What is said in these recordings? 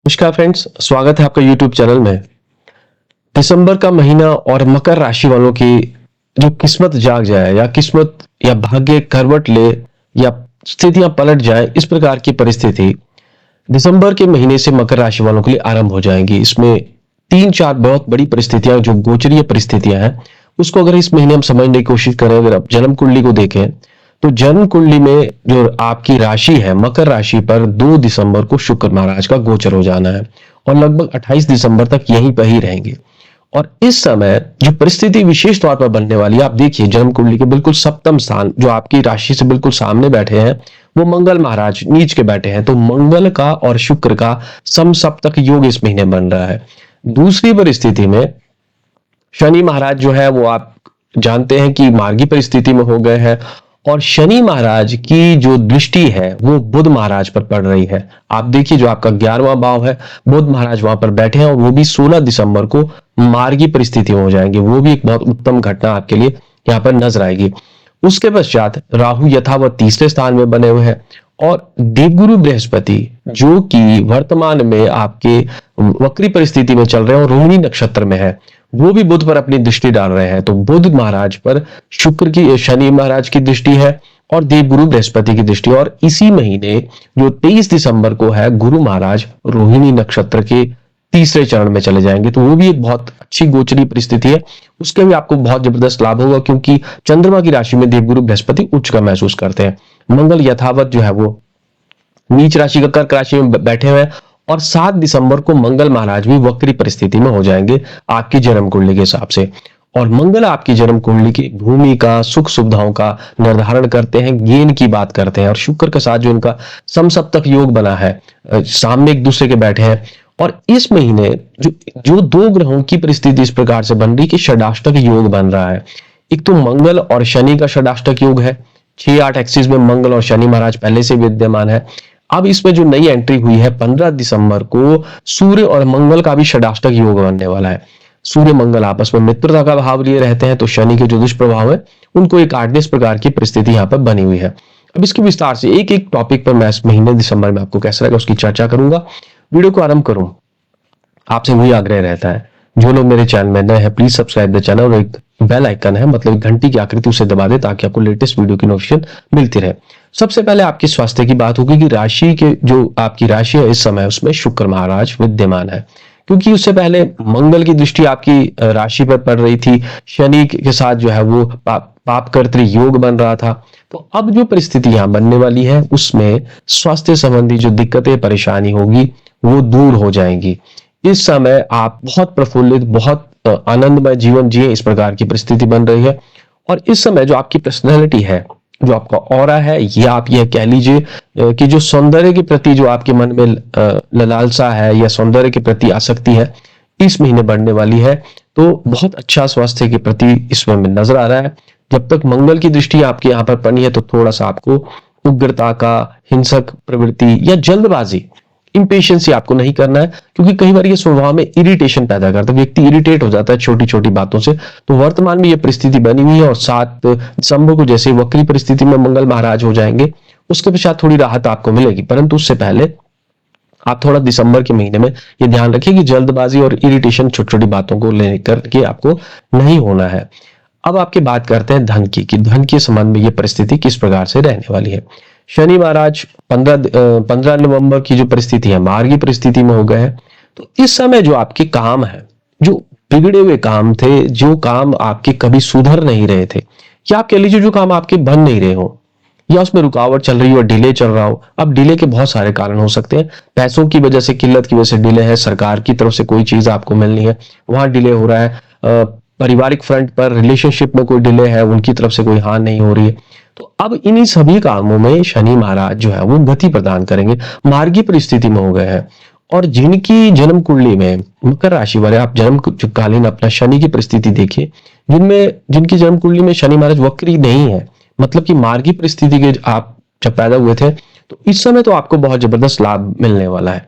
नमस्कार फ्रेंड्स, स्वागत है आपका यूट्यूब चैनल में। दिसंबर का महीना और मकर राशि वालों की जो किस्मत जाग जाए या किस्मत या भाग्य करवट ले या स्थितियां पलट जाए, इस प्रकार की परिस्थिति दिसंबर के महीने से मकर राशि वालों के लिए आरंभ हो जाएंगी। इसमें तीन चार बहुत बड़ी परिस्थितियां जो गोचरीय परिस्थितियां हैं, उसको अगर इस महीने हम समझने की कोशिश करें, अगर आप जन्म कुंडली को देखें तो जन्म कुंडली में जो आपकी राशि है मकर राशि पर 2 दिसंबर को शुक्र महाराज का गोचर हो जाना है और लगभग 28 दिसंबर तक यहीं पर ही रहेंगे। और इस समय जो परिस्थिति विशेष तौर पर बनने वाली है, आप देखिए जन्म कुंडली के बिल्कुल सप्तम स्थान जो आपकी राशि से बिल्कुल सामने बैठे हैं, वो मंगल महाराज नीच के बैठे हैं। तो मंगल का और शुक्र का समसप्तक योग इस महीने बन रहा है। दूसरी परिस्थिति में शनि महाराज जो है वो आप जानते हैं कि मार्गी परिस्थिति में हो गए हैं और शनि महाराज की जो दृष्टि है वो बुध महाराज पर पड़ रही है। आप देखिए जो आपका 11वां भाव है, बुध महाराज वहां पर बैठे हैं और वो भी 16 दिसंबर को मार्गी परिस्थिति में हो जाएंगे। वो भी एक बहुत उत्तम घटना आपके लिए यहाँ पर नजर आएगी। उसके पश्चात राहु यथावत तीसरे स्थान में बने हुए हैं और देवगुरु बृहस्पति जो कि वर्तमान में आपके वक्री परिस्थिति में चल रहे हैं और रोहिणी नक्षत्र में है, वो भी बुध पर अपनी दृष्टि डाल रहे हैं। तो बुध महाराज पर शुक्र की शनि महाराज की दृष्टि है और देवगुरु बृहस्पति की दृष्टि। और इसी महीने जो 23 दिसंबर को है, गुरु महाराज रोहिणी नक्षत्र के तीसरे चरण में चले जाएंगे। तो वो भी एक बहुत अच्छी गोचरी परिस्थिति है, उसके भी आपको बहुत जबरदस्त लाभ होगा क्योंकि चंद्रमा की राशि में देवगुरु बृहस्पति उच्च का महसूस करते हैं। मंगल यथावत जो है वो नीच राशि का कर्क राशि में बैठे हुए हैं और 7 दिसंबर को मंगल महाराज भी वक्री परिस्थिति में हो जाएंगे आपकी जन्म कुंडली के हिसाब से। और मंगल आपकी जन्म कुंडली की भूमि का सुख सुविधाओं का निर्धारण करते हैं, गेन की बात करते हैं। और शुक्र के साथ जो इनका समसप्तक योग बना है, सामने एक दूसरे के बैठे हैं। और इस महीने जो दो ग्रहों की परिस्थिति इस प्रकार से बन रही कि षडाष्टक योग बन रहा है। एक तो मंगल और शनि का षडाष्टक योग है, 6-8 एक्सिस में मंगल और शनि महाराज पहले से विद्यमान है। अब इसमें जो नई एंट्री हुई है 15 दिसंबर को सूर्य और मंगल का भी षडाष्टक योग बनने वाला है। सूर्य मंगल आपस में मित्रता का भाव लिए रहते हैं, तो शनि के जो दुष्प्रभाव है उनको एक आठ इस प्रकार की परिस्थिति यहाँ पर बनी हुई है। अब इसके विस्तार से एक एक टॉपिक पर मैं इस महीने दिसंबर में आपको कैसा रहेगा उसकी चर्चा करूंगा। वीडियो को आरंभ करूं, आपसे वही आग्रह रहता है, जो लोग मेरे चैनल में नए हैं प्लीज सब्सक्राइब द चैनल और एक बेल आइकन है मतलब घंटी की आकृति उसे दबा दे ताकि आपको लेटेस्ट वीडियो की नोटिफिकेशन मिलती रहे। सबसे पहले आपके स्वास्थ्य की बात होगी कि राशि के जो आपकी राशि है इस समय उसमें शुक्र महाराज विद्यमान है, क्योंकि उससे पहले मंगल की दृष्टि आपकी राशि पर पड़ रही थी, शनि के साथ जो है वो पाप कर्तृ योग बन रहा था। तो अब जो परिस्थिति यहाँ बनने वाली है उसमें स्वास्थ्य संबंधी जो दिक्कतें परेशानी होगी वो दूर हो जाएंगी। इस समय आप बहुत प्रफुल्लित, बहुत आनंदमय जीवन जिए, इस प्रकार की परिस्थिति बन रही है। और इस समय जो आपकी पर्सनैलिटी है, जो आपका ऑरा है, या आप यह कह लीजिए कि जो सौंदर्य के प्रति जो आपके मन में लालसा है या सौंदर्य के प्रति आसक्ति है, इस महीने बढ़ने वाली है। तो बहुत अच्छा स्वास्थ्य के प्रति इसमें नजर आ रहा है। जब तक मंगल की दृष्टि आपके यहाँ पर पड़ी है तो थोड़ा सा आपको उग्रता का, हिंसक प्रवृत्ति या जल्दबाजी, इंपेशेंसी आपको नहीं करना है, क्योंकि कई बार ये स्वभाव में इरिटेशन पैदा करता है, व्यक्ति इरिटेट हो जाता है छोटी छोटी बातों से। तो वर्तमान में ये परिस्थिति बनी हुई है और 7 दिसंबर को जैसे वक्री परिस्थिति में मंगल महाराज हो जाएंगे उसके पश्चात थोड़ी राहत आपको मिलेगी। परंतु उससे पहले आप थोड़ा दिसंबर के महीने में ये ध्यान रखिए कि जल्दबाजी और इरिटेशन छोटी छोटी बातों को लेकर के आपको नहीं होना है। अब आपकी बात करते हैं धन की, कि धन के संबंध में ये परिस्थिति किस प्रकार से रहने वाली है। शनि महाराज 15 नवंबर की जो परिस्थिति है मार्गी परिस्थिति में हो गए हैं। तो इस समय जो आपके काम है, जो बिगड़े हुए काम थे, जो काम आपके कभी सुधर नहीं रहे थे, या आप कह लीजिए जो काम आपके बन नहीं रहे हो या उसमें रुकावट चल रही हो, डिले चल रहा हो। अब डिले के बहुत सारे कारण हो सकते हैं, पैसों की वजह से, किल्लत की वजह से डिले है, सरकार की तरफ से कोई चीज आपको मिलनी है वहां डिले हो रहा है, पारिवारिक फ्रंट पर रिलेशनशिप में कोई डिले है, उनकी तरफ से कोई हार नहीं हो रही है। तो अब इन्हीं सभी कामों में शनि महाराज जो है वो गति प्रदान करेंगे, मार्गी परिस्थिति में हो गए हैं। और जिनकी जन्म कुंडली में मकर राशि वाले आप जन्म कालीन अपना शनि की परिस्थिति देखिए, जिनकी जन्म कुंडली में शनि महाराज वक्री नहीं है, मतलब कि मार्गी परिस्थिति के आप जब पैदा हुए थे, तो इस समय तो आपको बहुत जबरदस्त लाभ मिलने वाला है।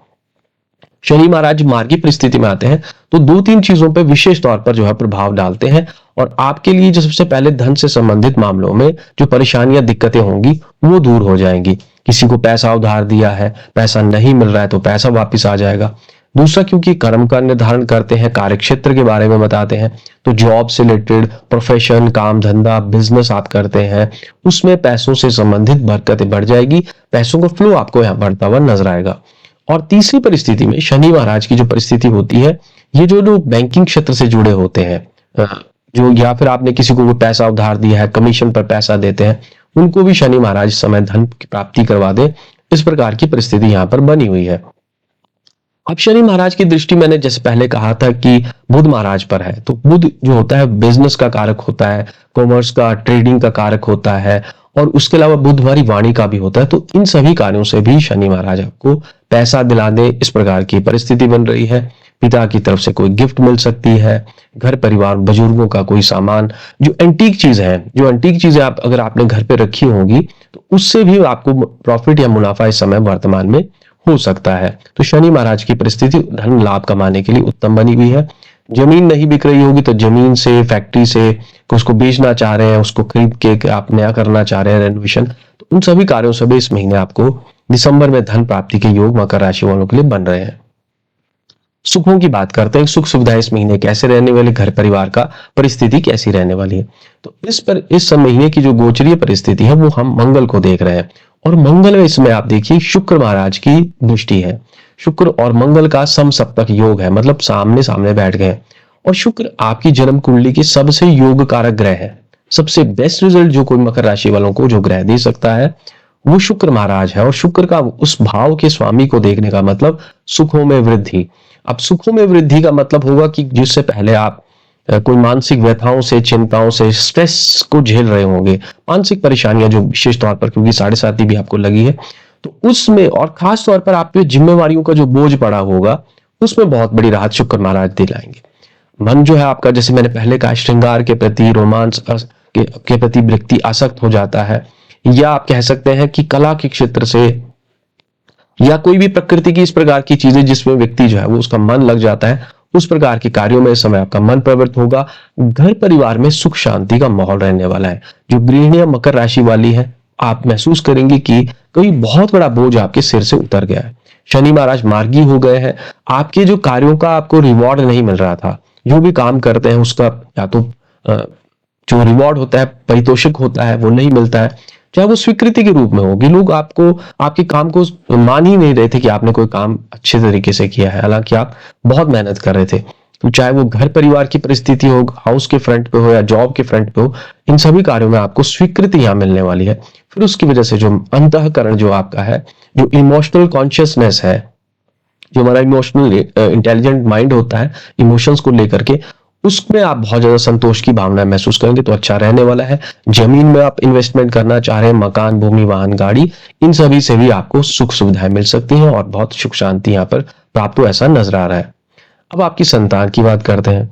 शनि महाराज मार्गी परिस्थिति में आते हैं तो 2-3 चीजों पर विशेष तौर पर जो है प्रभाव डालते हैं और आपके लिए जो सबसे पहले धन से संबंधित मामलों में जो परेशानियां, दिक्कतें होंगी वो दूर हो जाएंगी। किसी को पैसा उधार दिया है, पैसा नहीं मिल रहा है तो पैसा वापस आ जाएगा। दूसरा, क्योंकि कर्म का निर्धारण करते हैं, कार्यक्षेत्र के बारे में बताते हैं, तो जॉब से रिलेटेड, प्रोफेशन, काम धंधा, बिजनेस आप करते हैं, उसमें पैसों से संबंधित बरकतें बढ़ जाएगी, पैसों का फ्लो आपको यहाँ बढ़ता हुआ नजर आएगा। और तीसरी परिस्थिति में शनि महाराज की जो परिस्थिति होती है, ये जो लोग बैंकिंग क्षेत्र से जुड़े होते हैं, जो या फिर आपने किसी को कोई पैसा उधार दिया है, कमीशन पर पैसा देते हैं, उनको भी शनि महाराज इस समय धन की प्राप्ति करवा दे, इस प्रकार की परिस्थिति यहाँ पर बनी हुई है। अब शनि महाराज की दृष्टि मैंने जैसे पहले कहा था कि बुध महाराज पर है, तो बुध जो होता है बिजनेस का कारक होता है, कॉमर्स का, ट्रेडिंग का कारक होता है, और उसके अलावा बुध हमारी वाणी का भी होता है। तो इन सभी कार्यों से भी शनि महाराज आपको पैसा दिला दे, इस प्रकार की परिस्थिति बन रही है। पिता की तरफ से कोई गिफ्ट मिल सकती है, घर परिवार बुजुर्गों का कोई सामान, जो एंटीक चीज है, जो एंटीक चीजें आप अगर आपने घर पे रखी होंगी तो उससे भी आपको प्रॉफिट या मुनाफा इस समय वर्तमान में हो सकता है। तो शनि महाराज की परिस्थिति धन लाभ कमाने के लिए उत्तम बनी हुई है। जमीन नहीं बिक रही होगी तो जमीन से, फैक्ट्री से उसको बेचना चाह रहे हैं, उसको खरीद के आप नया करना चाह रहे हैं, रेनोवेशन, तो उन सभी कार्यों से भी इस महीने आपको दिसंबर में धन प्राप्ति के योग मकर राशि वालों के लिए बन रहे हैं। सुखों की बात करते हैं, सुख सुविधाएं इस महीने कैसे रहने वाली, घर परिवार का परिस्थिति कैसी रहने वाली है। तो इस महीने की जो गोचरीय परिस्थिति है वो हम मंगल को देख रहे हैं, और मंगल में इसमें आप देखिए शुक्र महाराज की दृष्टि है। शुक्र और मंगल का समसप्तक योग है, मतलब सामने सामने बैठ गए, और शुक्र आपकी जन्म कुंडली के सबसे योग कारक ग्रह है। सबसे बेस्ट रिजल्ट जो कोई मकर राशि वालों को जो ग्रह दे सकता है वो शुक्र महाराज है, और शुक्र का उस भाव के स्वामी को देखने का मतलब सुखों में वृद्धि। अब सुखों में वृद्धि का मतलब होगा कि जिससे पहले आप कोई मानसिक व्यथाओं से, चिंताओं से, स्ट्रेस को झेल रहे होंगे, मानसिक परेशानियां जो विशेष तौर पर, क्योंकि 7.5 भी आपको लगी है, तो उसमें और खास तौर पर आप पे जिम्मेवारियों का जो बोझ पड़ा होगा उसमें बहुत बड़ी राहत शुक्र महाराज दिलाएंगे। मन जो है आपका, जैसे मैंने पहले कहा, श्रृंगार के प्रति, रोमांस के प्रति व्यक्ति आसक्त हो जाता है, या आप कह सकते हैं कि कला के क्षेत्र से या कोई भी प्रकृति की इस प्रकार की चीजें जिसमें व्यक्ति जो है वो उसका मन लग जाता है, उस प्रकार के कार्यों में इस समय आपका मन प्रवृत्त होगा। घर परिवार में सुख शांति का माहौल रहने वाला है। जो गृहिणियां मकर राशि वाली है, आप महसूस करेंगे कि कोई बहुत बड़ा बोझ आपके सिर से उतर गया है। शनि महाराज मार्गी हो गए हैं, आपके जो कार्यों का आपको रिवॉर्ड नहीं मिल रहा था, जो भी काम करते हैं उसका या तो जो रिवॉर्ड होता है, पारितोषिक होता है, वो नहीं मिलता है, चाहे वो स्वीकृति के रूप में हो कि लोग आपको, आपके काम को मान ही नहीं रहे थे कि आपने कोई काम अच्छे तरीके से किया है, हालांकि आप बहुत मेहनत कर रहे थे। तो चाहे वो घर परिवार की परिस्थिति हो, हाउस के फ्रंट पे हो या जॉब के फ्रंट पे हो, इन सभी कार्यों में आपको स्वीकृति यहाँ मिलने वाली है। फिर उसकी वजह से जो अंतःकरण जो आपका है, जो इमोशनल कॉन्शियसनेस है, जो हमारा इमोशनल इंटेलिजेंट माइंड होता है, इमोशंस को लेकर के, उसमें आप बहुत ज्यादा संतोष की भावना महसूस करेंगे, तो अच्छा रहने वाला है। जमीन में आप इन्वेस्टमेंट करना चाह रहे हैं, मकान, भूमि, वाहन, गाड़ी, इन सभी से भी आपको सुख सुविधाएं मिल सकती हैं और बहुत सुख शांति यहाँ पर प्राप्त हो, ऐसा नजर आ रहा है। अब आपकी संतान की बात करते हैं,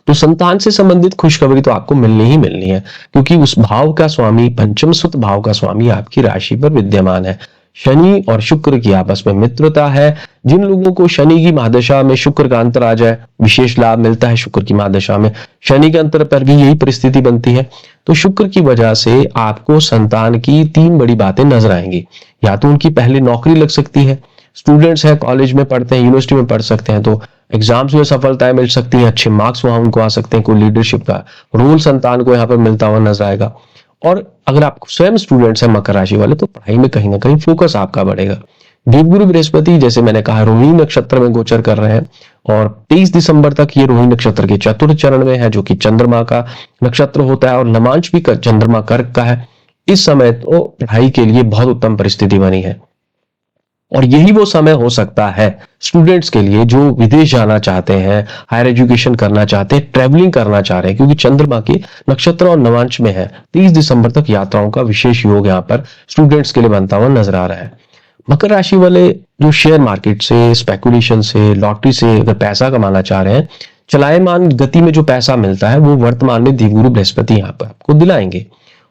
तो संतान से संबंधित खुशखबरी तो आपको मिलनी ही मिलनी है, क्योंकि उस भाव का स्वामी, पंचम सुत भाव का स्वामी आपकी राशि पर विद्यमान है। शनि और शुक्र की आपस में मित्रता है। जिन लोगों को शनि की महादशा में शुक्र का अंतर आ जाए, विशेष लाभ मिलता है। शुक्र की महादशा में शनि के अंतर पर भी यही परिस्थिति बनती है। तो शुक्र की वजह से आपको संतान की 3 बड़ी बातें नजर आएंगी। या तो उनकी पहले नौकरी लग सकती है, स्टूडेंट्स हैं, कॉलेज में पढ़ते हैं, यूनिवर्सिटी में पढ़ सकते हैं, तो एग्जाम्स में सफलताएं मिल सकती हैं, अच्छे मार्क्स वहां उनको आ सकते हैं, कोई लीडरशिप का रोल संतान को यहाँ पर मिलता हुआ नजर आएगा। और अगर आप स्वयं स्टूडेंट्स हैं मकर राशि वाले, तो पढ़ाई में कहीं ना कहीं फोकस आपका बढ़ेगा। देवगुरु बृहस्पति, जैसे मैंने कहा, रोहिणी नक्षत्र में गोचर कर रहे हैं और 23 दिसंबर तक ये रोहिणी नक्षत्र के चतुर्थ चरण में है, जो कि चंद्रमा का नक्षत्र होता है और नमांश भी चंद्रमा कर्क का है। इस समय तो पढ़ाई के लिए बहुत उत्तम परिस्थिति बनी है, और यही वो समय हो सकता है स्टूडेंट्स के लिए जो विदेश जाना चाहते हैं, हायर एजुकेशन करना चाहते हैं, ट्रैवलिंग करना चाह रहे हैं, क्योंकि चंद्रमा के नक्षत्र और नवांश में है। 30 दिसंबर तक यात्राओं का विशेष योग यहाँ पर स्टूडेंट्स के लिए बनता हुआ नजर आ रहा है। मकर राशि वाले जो शेयर मार्केट से, स्पेकुलेशन से, लॉटरी से अगर पैसा कमाना चाह रहे हैं, चलायमान गति में जो पैसा मिलता है वो वर्तमान में देवगुरु बृहस्पति यहाँ पर आपको दिलाएंगे।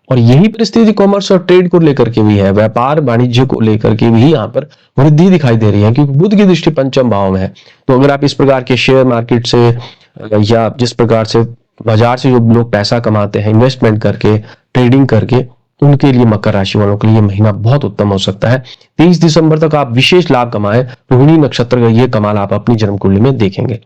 और यही परिस्थिति कॉमर्स और ट्रेड को लेकर के भी है, व्यापार वाणिज्य को लेकर के भी यहाँ पर वृद्धि दिखाई दे रही है, क्योंकि बुध की दृष्टि पंचम भाव में है। तो अगर आप इस प्रकार के शेयर मार्केट से या जिस प्रकार से बाजार से जो लोग पैसा कमाते हैं इन्वेस्टमेंट करके, ट्रेडिंग करके, उनके लिए, मकर राशि वालों के लिए ये महीना बहुत उत्तम हो सकता है। 23 दिसंबर तक आप विशेष लाभ कमाएं। रोहिणी नक्षत्र का ये कमाल आप अपनी जन्म कुंडली में देखेंगे।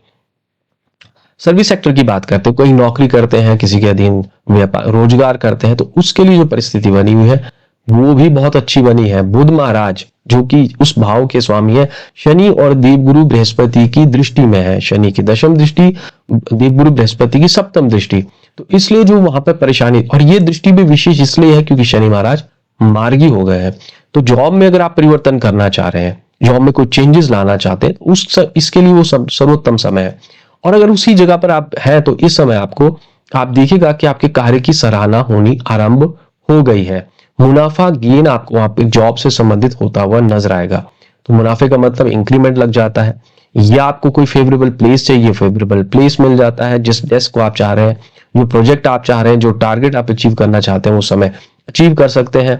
सर्विस सेक्टर की बात करते हैं, कोई नौकरी करते हैं, किसी के अधीन व्यापार रोजगार करते हैं, तो उसके लिए जो परिस्थिति बनी हुई है वो भी बहुत अच्छी बनी है। बुध महाराज जो कि उस भाव के स्वामी है, शनि और देवगुरु बृहस्पति की दृष्टि में है। शनि की दशम दृष्टि, देवगुरु बृहस्पति की सप्तम दृष्टि, तो इसलिए जो वहां पर परेशानी, और ये दृष्टि भी विशेष इसलिए है क्योंकि शनि महाराज मार्गी हो गए हैं। तो जॉब में अगर आप परिवर्तन करना चाह रहे हैं, जॉब में कोई चेंजेस लाना चाहते हैं, इसके लिए वो सर्वोत्तम समय है। और अगर उसी जगह पर आप हैं तो इस समय आपको, आप देखिएगा कि आपके कार्य की सराहना होनी आरंभ हो गई है। मुनाफा गेन आपको वहां पे जॉब से संबंधित होता हुआ नजर आएगा। तो मुनाफे का मतलब इंक्रीमेंट लग जाता है, या आपको कोई फेवरेबल प्लेस चाहिए, फेवरेबल प्लेस मिल जाता है। जिस डेस्क को आप चाह रहे हैं, जो प्रोजेक्ट आप चाह रहे हैं, जो टारगेट आप अचीव करना चाहते हैं, वो समय अचीव कर सकते हैं।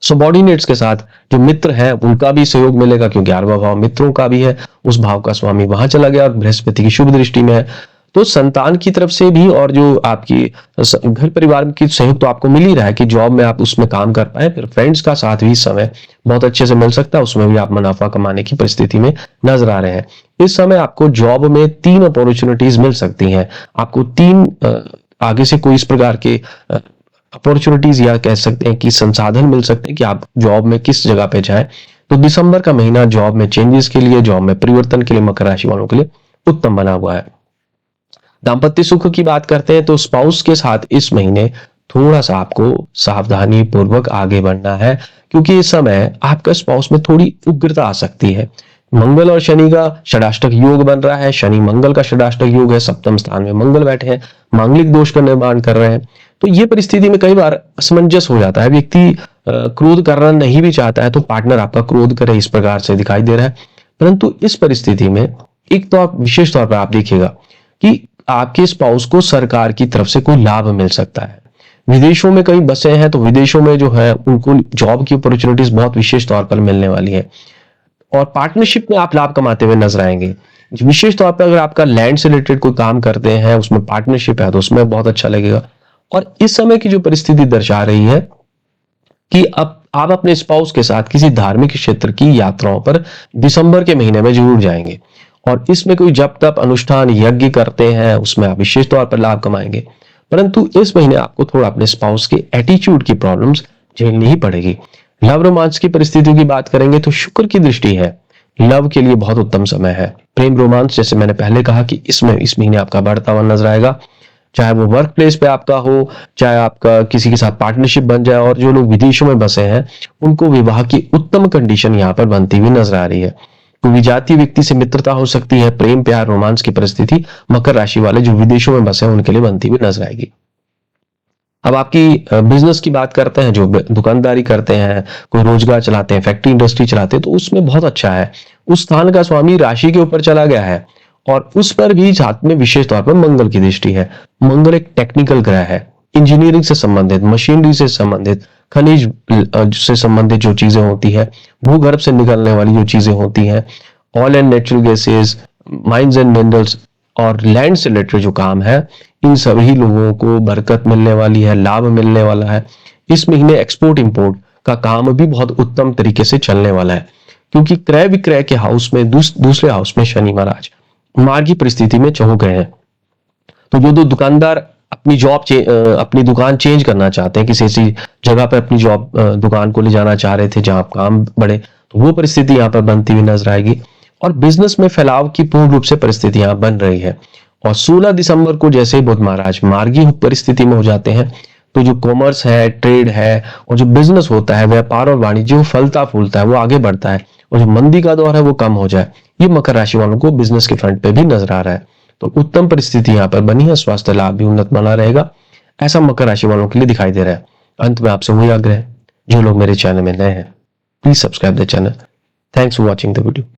सबॉर्डिनेट्स के साथ जो मित्र हैं उनका भी सहयोग मिलेगा, क्योंकि 11वां भाव मित्रों का भी है, उस भाव का स्वामी वहां चला गया और बृहस्पति की शुभ दृष्टि में है। तो संतान की तरफ से भी और जो आपकी घर परिवार की सहयोग तो आपको मिल ही रहा है कि जॉब में आप उसमें काम कर पाए। फिर फ्रेंड्स का साथ भी इस समय बहुत अच्छे से मिल सकता है, उसमें भी आप मुनाफा कमाने की परिस्थिति में नजर आ रहे हैं। इस समय आपको जॉब में 3 अपॉर्चुनिटीज मिल सकती हैं। आपको 3 आगे से कोई इस प्रकार के अपॉर्चुनिटीज या कह सकते हैं कि संसाधन मिल सकते हैं कि आप जॉब में किस जगह पे जाएं। तो दिसंबर का महीना जॉब में चेंजेस के लिए, जॉब में परिवर्तन के लिए मकर राशि वालों के लिए उत्तम बना हुआ है। दाम्पत्य सुख की बात करते हैं तो स्पाउस के साथ इस महीने थोड़ा सा आपको सावधानी पूर्वक आगे बढ़ना है, क्योंकि इस समय आपका स्पाउस में थोड़ी उग्रता आ सकती है। मंगल और शनि का षडाष्टक योग बन रहा है, शनि मंगल का षडाष्टक योग है, सप्तम स्थान में मंगल बैठे हैं, मांगलिक दोष का निर्माण कर रहे हैं। तो ये परिस्थिति में कई बार असमंजस हो जाता है, व्यक्ति क्रोध करना नहीं भी चाहता है तो पार्टनर आपका क्रोध करे, इस प्रकार से दिखाई दे रहा है। परंतु इस परिस्थिति में एक तो आप विशेष तौर पर आप देखिएगा कि आपके स्पाउस को सरकार की तरफ से कोई लाभ मिल सकता है। विदेशों में कहीं बसे हैं तो विदेशों में जो है उनको जॉब की अपॉर्चुनिटीज बहुत विशेष तौर पर मिलने वाली है, और पार्टनरशिप में आप लाभ कमाते हुए नजर आएंगे। विशेष तौर पर अगर आपका लैंड से रिलेटेड कोई काम करते हैं, उसमें पार्टनरशिप है, तो उसमें बहुत अच्छा लगेगा। और इस समय की जो परिस्थिति दर्शा रही है कि अब आप अपने स्पाउस के साथ किसी धार्मिक क्षेत्र की यात्राओं पर दिसंबर के महीने में जरूर जाएंगे, और इसमें कोई जप तप अनुष्ठान यज्ञ करते हैं, उसमें आप विशेष तौर पर लाभ कमाएंगे। परंतु इस महीने आपको थोड़ा अपने स्पाउस के एटीट्यूड की प्रॉब्लम्स झेलनी ही पड़ेगी। लव रोमांस की परिस्थितियों की बात करेंगे तो शुक्र की दृष्टि है, लव के लिए बहुत उत्तम समय है। प्रेम रोमांस, जैसे मैंने पहले कहा कि इसमें इस महीने आपका बढ़ता हुआ नजर आएगा, चाहे वो वर्क प्लेस पे आपका हो, चाहे आपका किसी के साथ पार्टनरशिप बन जाए। और जो लोग विदेशों में बसे हैं उनको विवाह की उत्तम कंडीशन यहाँ पर बनती हुई नजर आ रही है। कोई विजातीय व्यक्ति से मित्रता हो सकती है। प्रेम प्यार रोमांस की परिस्थिति मकर राशि वाले जो विदेशों में बसे हैं उनके लिए बनती हुई नजर आएगी। अब आपकी बिजनेस की बात करते हैं, जो दुकानदारी करते हैं, कोई रोजगार चलाते हैं, फैक्ट्री इंडस्ट्री चलाते हैं, तो उसमें बहुत अच्छा है। उस स्थान का स्वामी राशि के ऊपर चला गया है, और उस पर भी साथ में विशेष तौर पर मंगल की दृष्टि है। मंगल एक टेक्निकल ग्रह है, इंजीनियरिंग से संबंधित, मशीनरी से संबंधित, खनिज से संबंधित जो चीजें होती है, भूगर्भ से निकलने वाली जो चीजें होती हैं, oil and natural gases, mines and minerals और लैंड से रिलेटेड जो काम है, इन सभी लोगों को बरकत मिलने वाली है, लाभ मिलने वाला है। इस महीने एक्सपोर्ट इंपोर्ट का काम भी बहुत उत्तम तरीके से चलने वाला है, क्योंकि क्रय विक्रय के हाउस में दूसरे हाउस में शनि महाराज मार्गी परिस्थिति में चढ़ गए हैं। तो जो दो दुकानदार अपनी अपनी दुकान चेंज करना चाहते हैं, किसी ऐसी जगह पर अपनी दुकान को ले जाना चाह रहे थे जहां काम बढ़े, तो वो परिस्थिति यहाँ पर बनती हुई नजर आएगी। और बिजनेस में फैलाव की पूर्ण रूप से परिस्थिति यहाँ बन रही है। और 16 दिसंबर को जैसे ही बुध महाराज मार्गी परिस्थिति में हो जाते हैं, तो जो कॉमर्स है, ट्रेड है, और जो बिजनेस होता है, व्यापार और वाणिज्य, वो फलता फूलता है, वो आगे बढ़ता है, और जो मंदी का दौर है वो कम हो जाए, ये मकर राशि वालों को बिजनेस के फ्रंट पे भी नजर आ रहा है। तो उत्तम परिस्थिति यहाँ पर बनी है, स्वास्थ्य लाभ भी उन्नत बना रहेगा, ऐसा मकर राशि वालों के लिए दिखाई दे रहा है। अंत में आपसे वही आग्रह है, जो लोग मेरे चैनल में नए हैं, please subscribe the channel. Thanks for watching the video.